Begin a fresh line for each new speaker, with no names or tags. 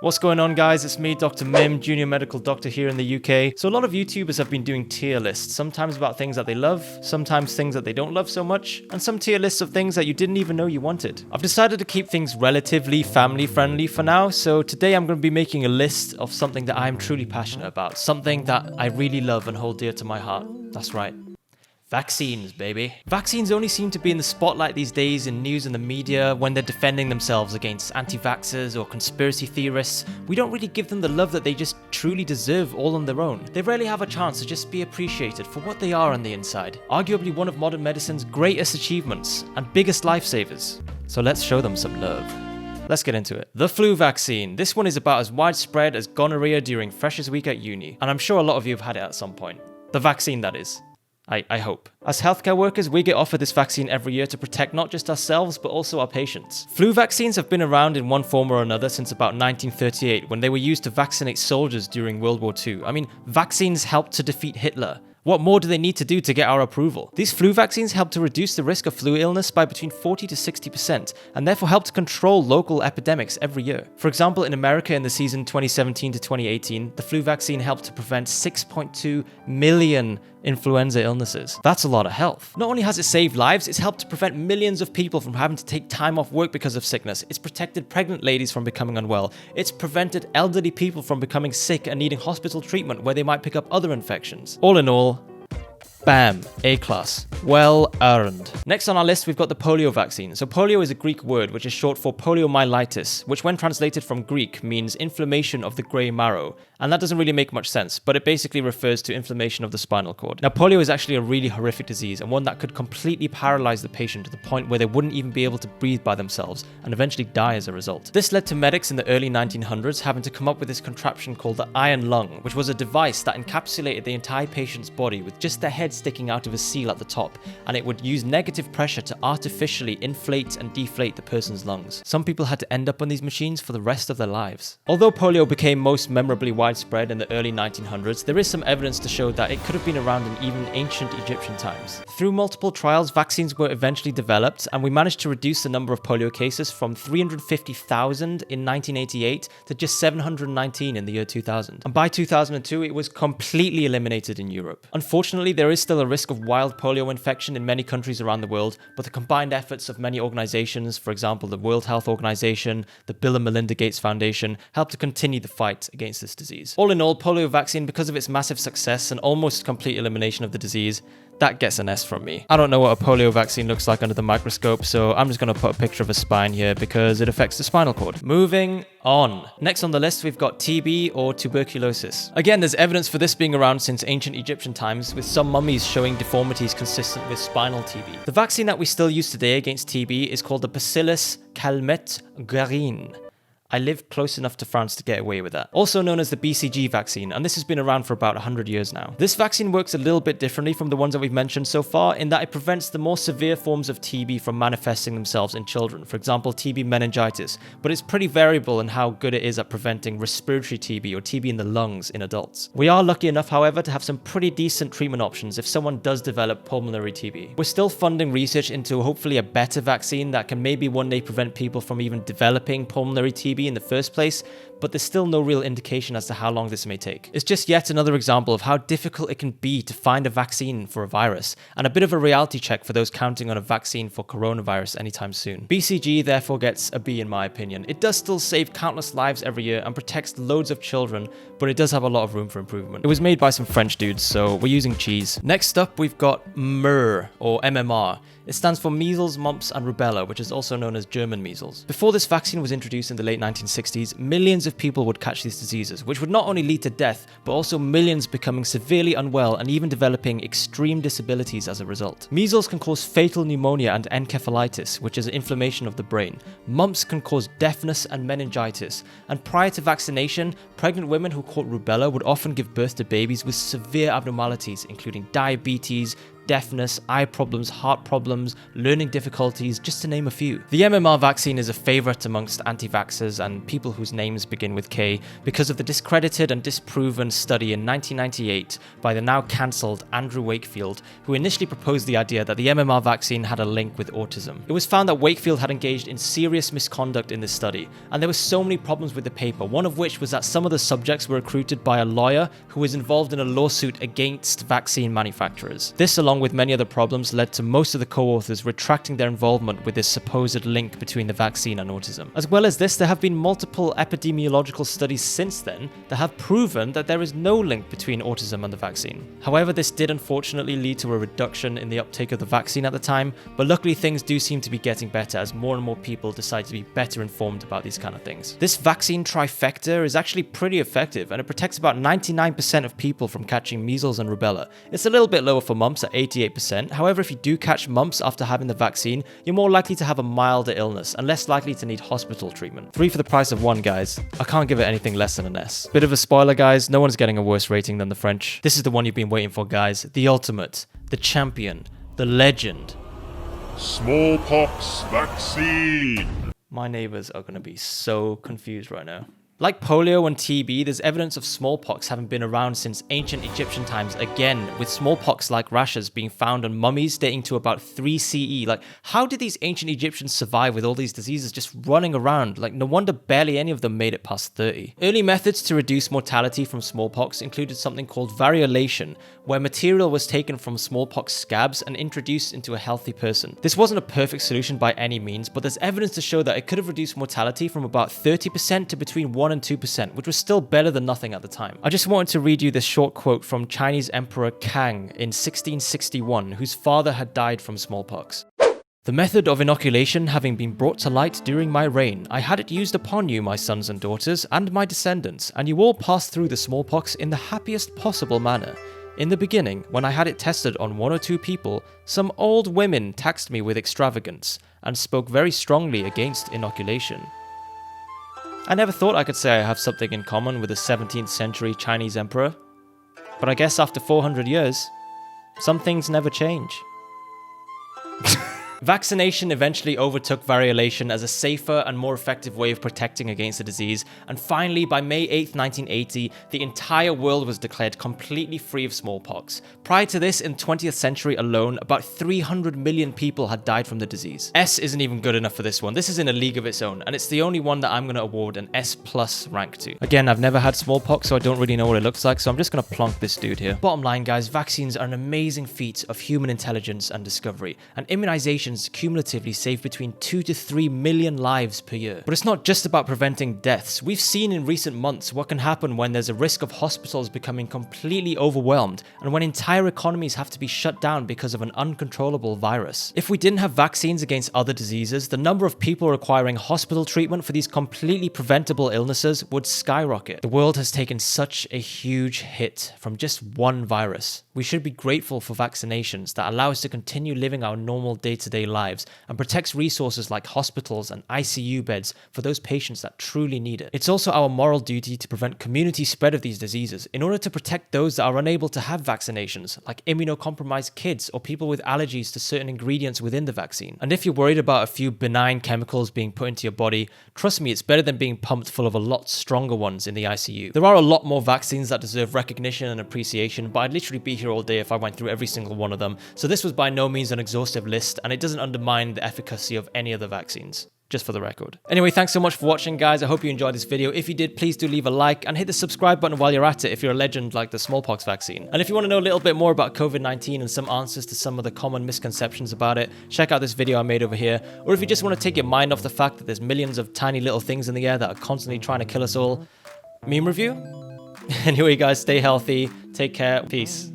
What's going on, guys? It's me, Dr. Mim, junior medical doctor here in the UK. So a lot of YouTubers have been doing tier lists, sometimes about things that they love, sometimes things that they don't love so much, and some tier lists of things that you didn't even know you wanted. I've decided to keep things relatively family friendly for now, so today I'm going to be making a list of something that I'm truly passionate about, something that I really love and hold dear to my heart. That's right. Vaccines, baby. Vaccines only seem to be in the spotlight these days in news and the media when they're defending themselves against anti-vaxxers or conspiracy theorists. We don't really give them the love that they just truly deserve all on their own. They rarely have a chance to just be appreciated for what they are on the inside. Arguably one of modern medicine's greatest achievements and biggest lifesavers. So let's show them some love. Let's get into it. The flu vaccine. This one is about as widespread as gonorrhea during Freshers Week at uni, and I'm sure a lot of you have had it at some point. The vaccine, that is. I hope. As healthcare workers, we get offered this vaccine every year to protect not just ourselves, but also our patients. Flu vaccines have been around in one form or another since about 1938, when they were used to vaccinate soldiers during World War II. I mean, vaccines helped to defeat Hitler. What more do they need to do to get our approval? These flu vaccines help to reduce the risk of flu illness by between 40 to 60%, and therefore help to control local epidemics every year. For example, in America in the season 2017 to 2018, the flu vaccine helped to prevent 6.2 million influenza illnesses. That's a lot of health. Not only has it saved lives, it's helped to prevent millions of people from having to take time off work because of sickness. It's protected pregnant ladies from becoming unwell. It's prevented elderly people from becoming sick and needing hospital treatment where they might pick up other infections. All in all, bam, A-class. Well earned. Next on our list, we've got the polio vaccine. So polio is a Greek word, which is short for poliomyelitis, which when translated from Greek means inflammation of the grey marrow. And that doesn't really make much sense, but it basically refers to inflammation of the spinal cord. Now, polio is actually a really horrific disease and one that could completely paralyze the patient to the point where they wouldn't even be able to breathe by themselves and eventually die as a result. This led to medics in the early 1900s having to come up with this contraption called the iron lung, which was a device that encapsulated the entire patient's body with just their head sticking out of a seal at the top, and it would use negative pressure to artificially inflate and deflate the person's lungs. Some people had to end up on these machines for the rest of their lives. Although polio became most memorably widespread in the early 1900s, there is some evidence to show that it could have been around in even ancient Egyptian times. Through multiple trials, vaccines were eventually developed, and we managed to reduce the number of polio cases from 350,000 in 1988 to just 719 in the year 2000. And by 2002, it was completely eliminated in Europe. Unfortunately, there is still a risk of wild polio infection in many countries around the world, but the combined efforts of many organizations, for example, the World Health Organization, the Bill and Melinda Gates Foundation, help to continue the fight against this disease. All in all, polio vaccine, because of its massive success and almost complete elimination of the disease, that gets an S from me. I don't know what a polio vaccine looks like under the microscope, so I'm just going to put a picture of a spine here because it affects the spinal cord. Moving on. Next on the list, we've got TB or tuberculosis. Again, there's evidence for this being around since ancient Egyptian times, with some mummies showing deformities consistent with spinal TB. The vaccine that we still use today against TB is called the Bacillus calmette-guerin. I lived close enough to France to get away with that. Also known as the BCG vaccine, and this has been around for about 100 years now. This vaccine works a little bit differently from the ones that we've mentioned so far in that it prevents the more severe forms of TB from manifesting themselves in children, for example TB meningitis, but it's pretty variable in how good it is at preventing respiratory TB or TB in the lungs in adults. We are lucky enough, however, to have some pretty decent treatment options if someone does develop pulmonary TB. We're still funding research into hopefully a better vaccine that can maybe one day prevent people from even developing pulmonary TB in the first place, but there's still no real indication as to how long this may take. It's just yet another example of how difficult it can be to find a vaccine for a virus, and a bit of a reality check for those counting on a vaccine for coronavirus anytime soon. BCG therefore gets a B in my opinion. It does still save countless lives every year and protects loads of children, but it does have a lot of room for improvement. It was made by some French dudes, so we're using cheese. Next up, we've got MRR, or MMR. It stands for measles, mumps, and rubella, which is also known as German measles. Before this vaccine was introduced in the late 1960s, millions of people would catch these diseases, which would not only lead to death, but also millions becoming severely unwell and even developing extreme disabilities as a result. Measles can cause fatal pneumonia and encephalitis, which is inflammation of the brain. Mumps can cause deafness and meningitis. And prior to vaccination, pregnant women who caught rubella would often give birth to babies with severe abnormalities, including diabetes, deafness, eye problems, heart problems, learning difficulties, just to name a few. The MMR vaccine is a favorite amongst anti-vaxxers and people whose names begin with K because of the discredited and disproven study in 1998 by the now cancelled Andrew Wakefield, who initially proposed the idea that the MMR vaccine had a link with autism. It was found that Wakefield had engaged in serious misconduct in this study, and there were so many problems with the paper, one of which was that some of the subjects were recruited by a lawyer who was involved in a lawsuit against vaccine manufacturers. This, along with many other problems, led to most of the co-authors retracting their involvement with this supposed link between the vaccine and autism. As well as this, there have been multiple epidemiological studies since then that have proven that there is no link between autism and the vaccine. However, this did unfortunately lead to a reduction in the uptake of the vaccine at the time, but luckily things do seem to be getting better as more and more people decide to be better informed about these kind of things. This vaccine trifecta is actually pretty effective, and it protects about 99% of people from catching measles and rubella. It's a little bit lower for mumps at 88%. However, if you do catch mumps after having the vaccine, you're more likely to have a milder illness and less likely to need hospital treatment. 3 for the price of 1, guys. I can't give it anything less than an S. Bit of a spoiler, guys, no one's getting a worse rating than the French. This is the one you've been waiting for, guys. The ultimate, the champion, the legend.
Smallpox vaccine.
My neighbors are going to be so confused right now. Like polio and TB, there's evidence of smallpox having been around since ancient Egyptian times again, with smallpox-like rashes being found on mummies dating to about 3 CE. Like, how did these ancient Egyptians survive with all these diseases just running around? Like, no wonder barely any of them made it past 30. Early methods to reduce mortality from smallpox included something called variolation, where material was taken from smallpox scabs and introduced into a healthy person. This wasn't a perfect solution by any means, but there's evidence to show that it could have reduced mortality from about 30% to between 1 and 2%, which was still better than nothing at the time. I just wanted to read you this short quote from Chinese Emperor Kang in 1661, whose father had died from smallpox. The method of inoculation having been brought to light during my reign, I had it used upon you, my sons and daughters, and my descendants, and you all passed through the smallpox in the happiest possible manner. In the beginning, when I had it tested on 1 or 2 people, some old women taxed me with extravagance, and spoke very strongly against inoculation. I never thought I could say I have something in common with a 17th century Chinese emperor, but I guess after 400 years, some things never change. Vaccination eventually overtook variolation as a safer and more effective way of protecting against the disease, and finally, by May 8th, 1980, the entire world was declared completely free of smallpox. Prior to this, in the 20th century alone, about 300 million people had died from the disease. S isn't even good enough for this one. This is in a league of its own, and it's the only one that I'm going to award an S+ rank to. Again, I've never had smallpox, so I don't really know what it looks like, so I'm just going to plonk this dude here. Bottom line, guys, vaccines are an amazing feat of human intelligence and discovery, and immunizations cumulatively save between 2 to 3 million lives per year. But it's not just about preventing deaths. We've seen in recent months what can happen when there's a risk of hospitals becoming completely overwhelmed and when entire economies have to be shut down because of an uncontrollable virus. If we didn't have vaccines against other diseases, the number of people requiring hospital treatment for these completely preventable illnesses would skyrocket. The world has taken such a huge hit from just one virus. We should be grateful for vaccinations that allow us to continue living our normal day-to-day lives and protects resources like hospitals and ICU beds for those patients that truly need it. It's also our moral duty to prevent community spread of these diseases in order to protect those that are unable to have vaccinations, like immunocompromised kids or people with allergies to certain ingredients within the vaccine. And if you're worried about a few benign chemicals being put into your body, trust me, it's better than being pumped full of a lot stronger ones in the ICU. There are a lot more vaccines that deserve recognition and appreciation, but I'd literally be here all day if I went through every single one of them. So this was by no means an exhaustive list, and it doesn't undermine the efficacy of any of the vaccines. Just for the record. Anyway, thanks so much for watching, guys. I hope you enjoyed this video. If you did, please do leave a like and hit the subscribe button while you're at it if you're a legend like the smallpox vaccine. And if you want to know a little bit more about COVID-19 and some answers to some of the common misconceptions about it, check out this video I made over here. Or if you just want to take your mind off the fact that there's millions of tiny little things in the air that are constantly trying to kill us all, meme review? Anyway, guys, stay healthy, take care, peace.